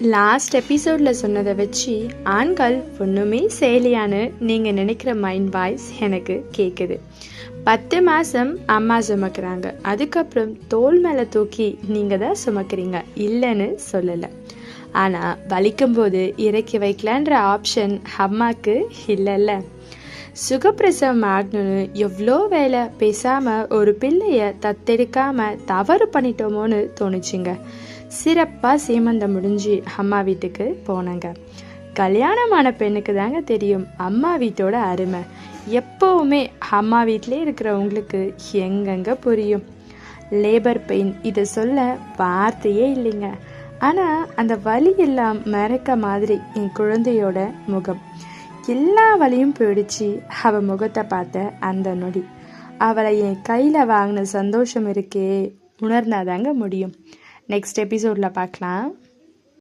Last எபிசோடில் சொன்னதை வச்சு ஆண்கள் ஒன்றுமே செய்யலையான்னு நீங்கள் நினைக்கிற மைண்ட் வாய்ஸ் எனக்கு கேட்குது. 10 மாதம் அம்மா சுமக்கிறாங்க, அதுக்கப்புறம் தோல் மேலே தூக்கி நீங்கள் தான் சுமக்கிறீங்க, இல்லைன்னு சொல்லலை. ஆனால் வலிக்கும்போது இறக்கி வைக்கலான்ற ஆப்ஷன் அம்மாவுக்கு இல்லைல்ல. சுகப்பிரசவம் ஆகணும்னு எவ்வளோ வேலை, பேசாமல் ஒரு பிள்ளைய தத்தெடுக்காமல் தவறு பண்ணிட்டோமோன்னு தோணுச்சுங்க. சிறப்பாக சீமந்தம் முடிஞ்சு அம்மா வீட்டுக்கு போனாங்க. கல்யாணமான பெண்ணுக்கு தாங்க தெரியும் அம்மா வீட்டோட அருமை. எப்போவுமே அம்மா வீட்டிலே இருக்கிறவங்களுக்கு எங்கெங்க புரியும். லேபர் பெயின் இதை சொல்ல வார்த்தையே இல்லைங்க. ஆனால் அந்த வலி எல்லாம் மறக்க மாதிரி என் குழந்தையோட முகம். எல்லா வலியும் போயிடுச்சு. அவள் முகத்தை பார்த்த அந்த நொடி அவளை என் கையில் வாங்கின சந்தோஷம் இருக்கே, உணர்ந்தாதாங்க முடியும். நெக்ஸ்ட் எபிசோடில் பார்க்கலாம்.